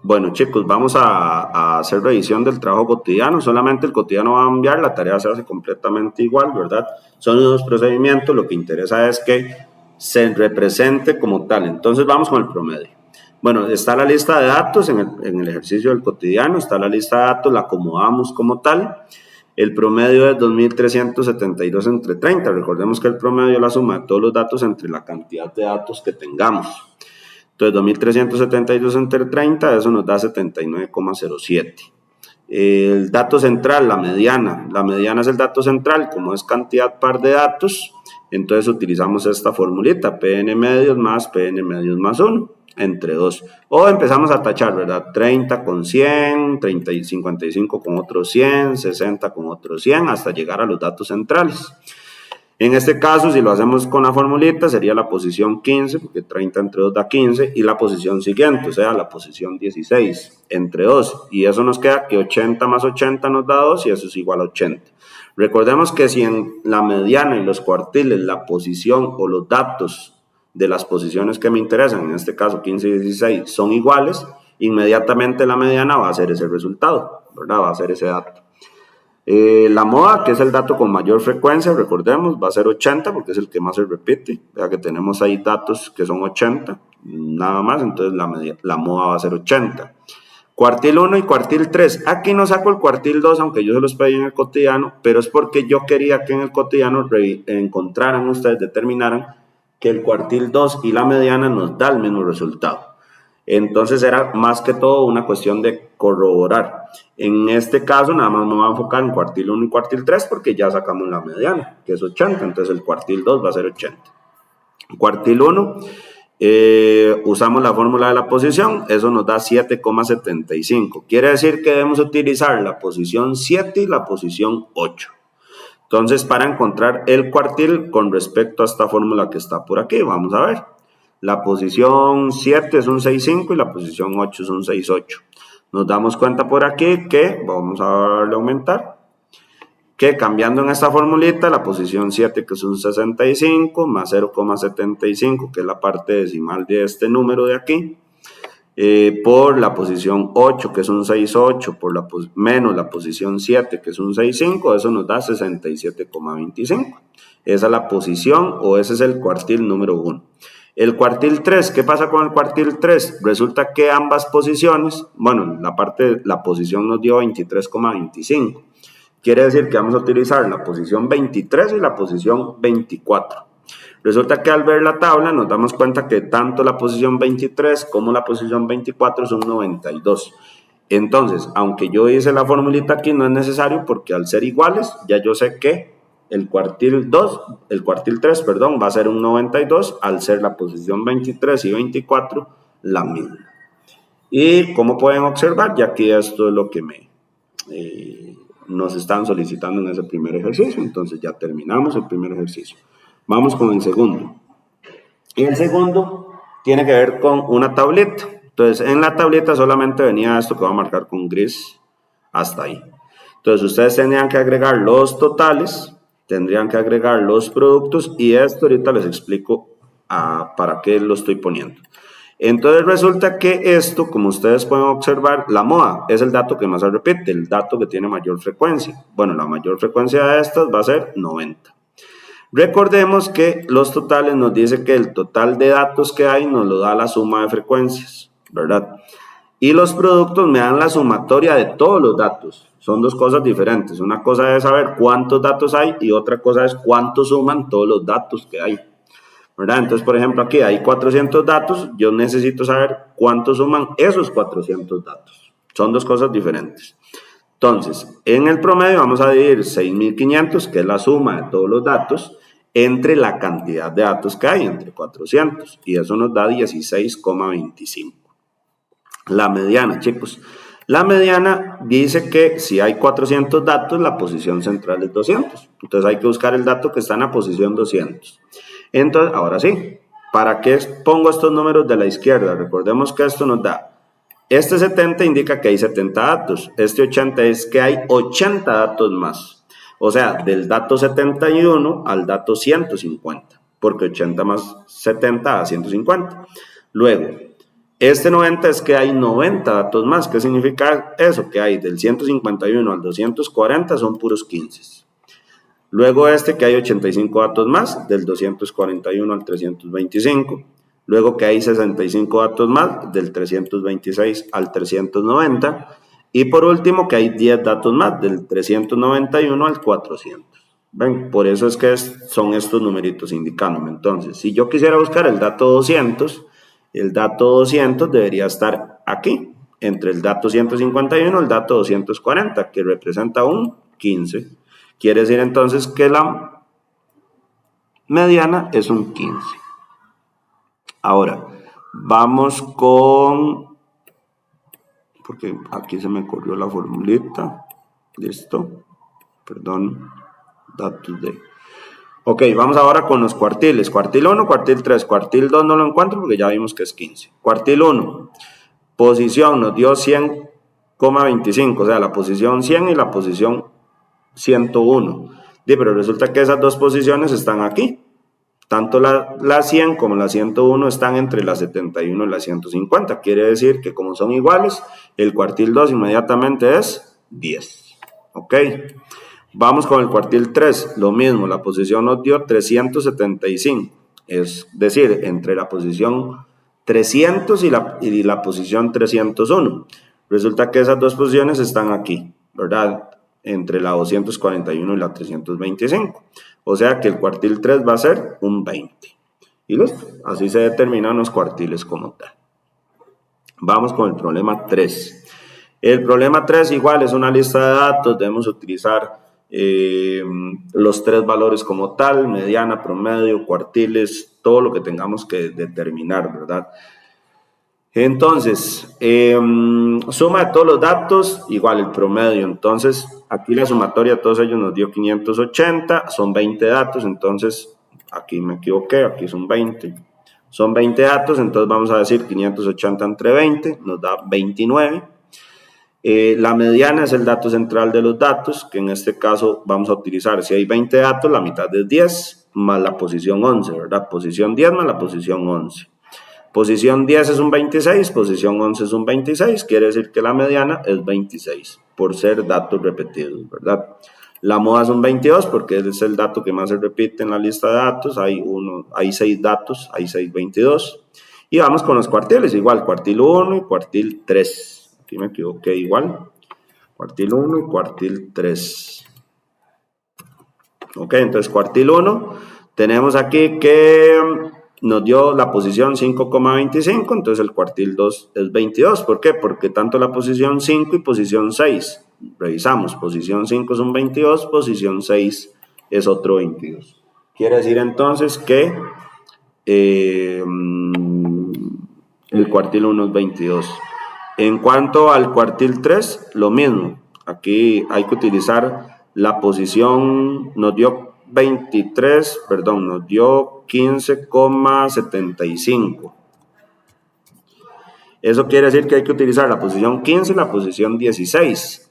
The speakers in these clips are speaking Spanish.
Bueno, chicos, vamos a hacer revisión del trabajo cotidiano. Solamente el cotidiano va a cambiar, la tarea se hace completamente igual, ¿verdad? Son los procedimientos, lo que interesa es que se represente como tal. Entonces vamos con el promedio. Bueno, está la lista de datos en el ejercicio del cotidiano, está la lista de datos, la acomodamos como tal. El promedio es 2.372 entre 30. Recordemos que el promedio es la suma de todos los datos entre la cantidad de datos que tengamos. Entonces, 2.372 entre 30, eso nos da 79,07. El dato central, la mediana es el dato central, como es cantidad par de datos, entonces utilizamos esta formulita, PN medios más PN medios más 1, entre 2. O empezamos a tachar, ¿verdad? 30 con 100, 30 y 55 con otros 100, 60 con otros 100, hasta llegar a los datos centrales. En este caso, si lo hacemos con la formulita, sería la posición 15, porque 30 entre 2 da 15, y la posición siguiente, o sea, la posición 16 entre 2. Y eso nos queda que 80 más 80 nos da 2, y eso es igual a 80. Recordemos que si en la mediana y los cuartiles la posición o los datos de las posiciones que me interesan, en este caso 15 y 16, son iguales, inmediatamente la mediana va a ser ese resultado, ¿verdad? Va a ser ese dato. La moda, que es el dato con mayor frecuencia, recordemos, va a ser 80 porque es el que más se repite. Ya que tenemos ahí datos que son 80, nada más, entonces la moda va a ser 80. Cuartil 1 y cuartil 3. Aquí no saco el cuartil 2, aunque yo se los pedí en el cotidiano, pero es porque yo quería que en el cotidiano encontraran, ustedes determinaran que el cuartil 2 y la mediana nos da el mismo resultado. Entonces era más que todo una cuestión de corroborar. En este caso nada más me voy a enfocar en cuartil 1 y cuartil 3 porque ya sacamos la mediana, que es 80, entonces el cuartil 2 va a ser 80. Cuartil 1, usamos la fórmula de la posición, eso nos da 7,75. Quiere decir que debemos utilizar la posición 7 y la posición 8. Entonces, para encontrar el cuartil con respecto a esta fórmula que está por aquí, vamos a ver. La posición 7 es un 6,5 y la posición 8 es un 6,8. Nos damos cuenta por aquí que, vamos a darle a aumentar, que cambiando en esta formulita, la posición 7 que es un 65 más 0,75, que es la parte decimal de este número de aquí, por la posición 8 que es un 6,8 menos la posición 7 que es un 6,5, eso nos da 67,25. Esa es la posición o ese es el cuartil número 1. El cuartil 3, ¿qué pasa con el cuartil 3? Resulta que ambas posiciones, bueno, la posición nos dio 23,25. Quiere decir que vamos a utilizar la posición 23 y la posición 24. Resulta que al ver la tabla nos damos cuenta que tanto la posición 23 como la posición 24 son 92. Entonces, aunque yo hice la formulita aquí, no es necesario porque al ser iguales, ya yo sé que el cuartil 3, va a ser un 92 al ser la posición 23 y 24 la misma. Y como pueden observar, ya aquí esto es lo que nos están solicitando en ese primer ejercicio, entonces ya terminamos el primer ejercicio. Vamos con el segundo. Y el segundo tiene que ver con una tableta. Entonces, en la tableta solamente venía esto que voy a marcar con gris hasta ahí. Entonces, ustedes tendrían que agregar los totales, tendrían que agregar los productos y esto ahorita les explico para qué lo estoy poniendo. Entonces resulta que esto, como ustedes pueden observar, la moda es el dato que más se repite, el dato que tiene mayor frecuencia. Bueno, la mayor frecuencia de estas va a ser 90. Recordemos que los totales nos dice que el total de datos que hay nos lo da la suma de frecuencias, ¿verdad? Y los productos me dan la sumatoria de todos los datos. Son dos cosas diferentes. Una cosa es saber cuántos datos hay y otra cosa es cuánto suman todos los datos que hay, ¿verdad? Entonces, por ejemplo, aquí hay 400 datos. Yo necesito saber cuánto suman esos 400 datos. Son dos cosas diferentes. Entonces, en el promedio vamos a dividir 6.500, que es la suma de todos los datos, entre la cantidad de datos que hay, entre 400. Y eso nos da 16,25. La mediana, chicos. La mediana dice que si hay 400 datos, la posición central es 200. Entonces hay que buscar el dato que está en la posición 200. Entonces, ahora sí, ¿para qué pongo estos números de la izquierda? Recordemos que esto nos da, este 70 indica que hay 70 datos, este 80 es que hay 80 datos más. O sea, del dato 71 al dato 150, porque 80 más 70 da 150. Luego, Este 90 es que hay 90 datos más. ¿Qué significa eso? Que hay del 151 al 240 son puros 15. Luego este que hay 85 datos más, del 241 al 325. Luego que hay 65 datos más, del 326 al 390. Y por último que hay 10 datos más, del 391 al 400. ¿Ven? Por eso es que son estos numeritos indicándome. Entonces, si yo quisiera buscar el dato 200, el dato 200 debería estar aquí, entre el dato 151 y el dato 240, que representa un 15. Quiere decir entonces que la mediana es un 15. Ahora, vamos con... porque aquí se me corrió la formulita. Listo. Perdón. Datos de... Ok, vamos ahora con los cuartiles. Cuartil 1, cuartil 3, cuartil 2 no lo encuentro porque ya vimos que es 15. Cuartil 1, posición nos dio 100,25, o sea, la posición 100 y la posición 101. Pero resulta que esas dos posiciones están aquí. Tanto la 100 como la 101 están entre la 71 y la 150. Quiere decir que como son iguales, el cuartil 2 inmediatamente es 10. Ok. Vamos con el cuartil 3, lo mismo, la posición nos dio 375, es decir, entre la posición 300 y la posición 301. Resulta que esas dos posiciones están aquí, ¿verdad? Entre la 241 y la 325. O sea que el cuartil 3 va a ser un 20. Y listo, así se determinan los cuartiles como tal. Vamos con el problema 3. El problema 3 igual es una lista de datos, debemos utilizar los tres valores como tal, mediana, promedio, cuartiles, todo lo que tengamos que determinar, ¿verdad? Entonces, suma de todos los datos, igual el promedio. Entonces, aquí la sumatoria de todos ellos nos dio 580, son 20 datos, entonces, aquí me equivoqué, aquí son 20. Son 20 datos, entonces vamos a decir 580 entre 20, nos da 29. La mediana es el dato central de los datos, que en este caso vamos a utilizar, si hay 20 datos, la mitad es 10, más la posición 11, ¿verdad? Posición 10 más la posición 11. Posición 10 es un 26, posición 11 es un 26, quiere decir que la mediana es 26, por ser datos repetidos, ¿verdad? La moda es un 22 porque es el dato que más se repite en la lista de datos, hay 6 datos, hay 6 22. Y vamos con los cuartiles, igual, cuartil 1 y cuartil 3. Aquí me equivoqué igual. Cuartil 1 y cuartil 3. Ok, entonces cuartil 1, tenemos aquí que nos dio la posición 5,25, entonces el cuartil 2 es 22. ¿Por qué? Porque tanto la posición 5 y posición 6, revisamos, posición 5 es un 22, posición 6 es otro 22. Quiere decir entonces que el cuartil 1 es 22. En cuanto al cuartil 3, lo mismo. Aquí hay que utilizar la posición, nos dio 23, perdón, nos dio 15,75. Eso quiere decir que hay que utilizar la posición 15 y la posición 16.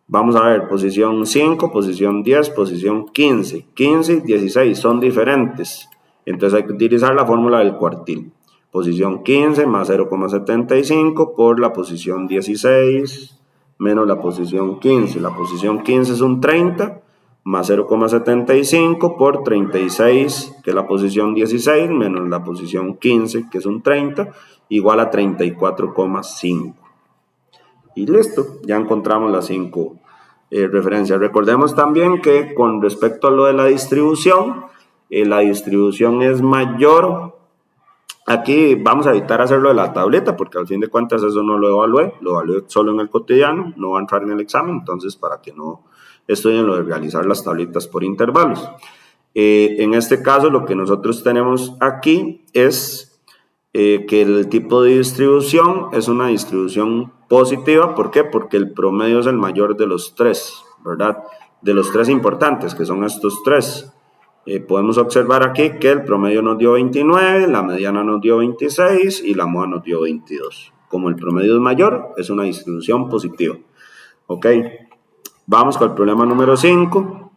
Vamos a ver, posición 5, posición 10, posición 15. 15 y 16 son diferentes. Entonces hay que utilizar la fórmula del cuartil. Posición 15 más 0,75 por la posición 16 menos la posición 15. La posición 15 es un 30 más 0,75 por 36, que es la posición 16, menos la posición 15, que es un 30, igual a 34,5. Y listo, ya encontramos las 5 referencias. Recordemos también que con respecto a lo de la distribución es mayor. Aquí vamos a evitar hacerlo de la tableta porque al fin de cuentas eso no lo evalué solo en el cotidiano, no va a entrar en el examen, entonces para que no estudien lo de realizar las tablitas por intervalos. En este caso lo que nosotros tenemos aquí es que el tipo de distribución es una distribución positiva. ¿Por qué? Porque el promedio es el mayor de los tres, ¿verdad? De los tres importantes, que son estos tres. Podemos observar aquí que el promedio nos dio 29, la mediana nos dio 26 y la moda nos dio 22. Como el promedio es mayor, es una distribución positiva. Ok, vamos con el problema número 5,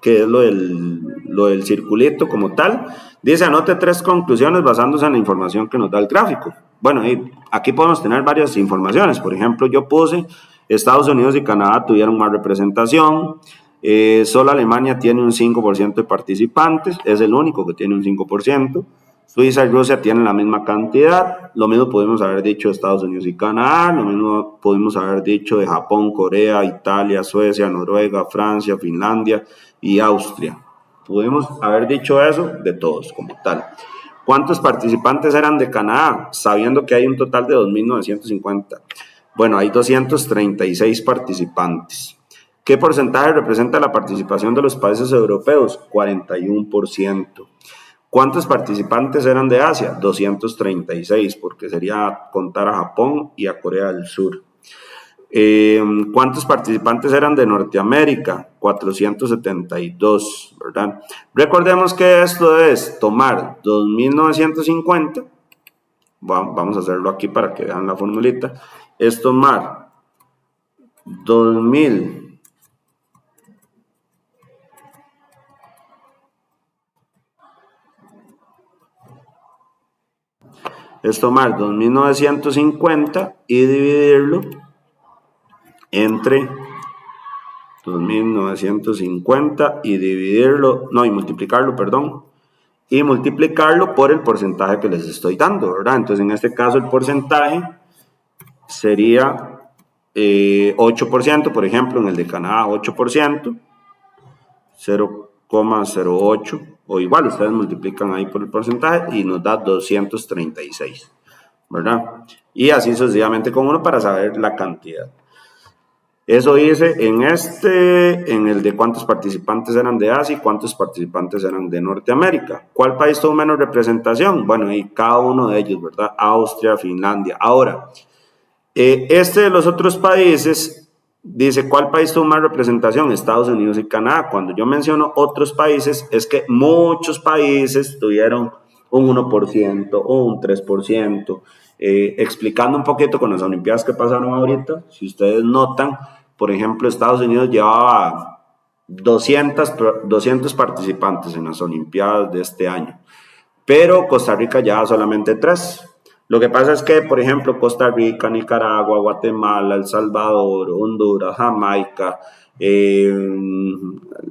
que es lo del circulito como tal. Dice, anote 3 conclusiones basándose en la información que nos da el gráfico. bueno, y aquí podemos tener varias informaciones. Por ejemplo, yo puse Estados Unidos y Canadá tuvieron más representación. Solo Alemania tiene un 5% de participantes, es el único que tiene un 5%. Suiza y Rusia tienen la misma cantidad. Lo mismo pudimos haber dicho de Estados Unidos y Canadá. Lo mismo pudimos haber dicho de Japón, Corea, Italia, Suecia, Noruega, Francia, Finlandia y Austria. Pudimos haber dicho eso de todos como tal. ¿Cuántos participantes eran de Canadá? Sabiendo que hay un total de 2.950. Bueno, hay 236 participantes. ¿Qué porcentaje representa la participación de los países europeos? 41%. ¿Cuántos participantes eran de Asia? 236, porque sería contar a Japón y a Corea del Sur. ¿Cuántos participantes eran de Norteamérica? 472, ¿verdad? Recordemos que esto es tomar 2.950, vamos a hacerlo aquí para que vean la formulita, es tomar 2.000 es tomar 2.950 y dividirlo entre 2.950 y dividirlo, no, y multiplicarlo, perdón, y multiplicarlo por el porcentaje que les estoy dando, ¿verdad? Entonces, en este caso, el porcentaje sería 8%, por ejemplo, en el de Canadá, 8%, 0,08, o igual, ustedes multiplican ahí por el porcentaje y nos da 236, ¿verdad? Y así sucesivamente con uno para saber la cantidad. Eso hice en el de cuántos participantes eran de Asia y cuántos participantes eran de Norteamérica. ¿Cuál país tuvo menos representación? Bueno, y cada uno de ellos, ¿verdad? Austria, Finlandia. Ahora, este de los otros países dice, ¿cuál país tuvo más representación? Estados Unidos y Canadá. Cuando yo menciono otros países, es que muchos países tuvieron un 1% o un 3%. Explicando un poquito con las Olimpiadas que pasaron ahorita, si ustedes notan, por ejemplo, Estados Unidos llevaba 200 participantes en las Olimpiadas de este año, pero Costa Rica lleva solamente 3. Lo que pasa es que, por ejemplo, Costa Rica, Nicaragua, Guatemala, El Salvador, Honduras, Jamaica,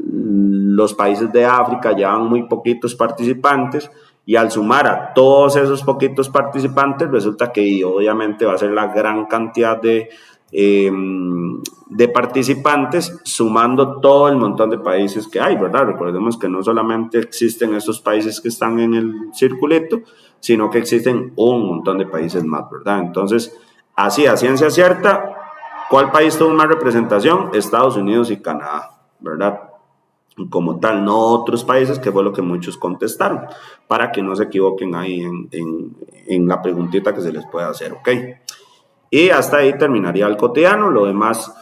los países de África llevan muy poquitos participantes, y al sumar a todos esos poquitos participantes resulta que obviamente va a ser la gran cantidad de participantes sumando todo el montón de países que hay, ¿verdad? Recordemos que no solamente existen esos países que están en el circulito, sino que existen un montón de países más, ¿verdad? Entonces, así a ciencia cierta, ¿cuál país tuvo más representación? Estados Unidos y Canadá, ¿verdad? Como tal, no otros países, que fue lo que muchos contestaron, para que no se equivoquen ahí en la preguntita que se les puede hacer, ¿ok? Y hasta ahí terminaría el cotidiano. Lo demás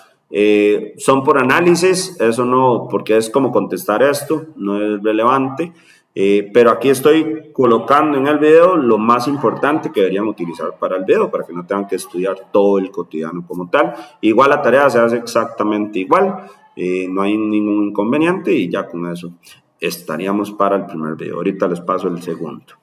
son por análisis, eso no, porque es como contestar esto, no es relevante. Pero aquí estoy colocando en el video lo más importante que deberían utilizar para el video, para que no tengan que estudiar todo el cotidiano como tal. Igual la tarea se hace exactamente igual, no hay ningún inconveniente y ya con eso estaríamos para el primer video. Ahorita les paso el segundo.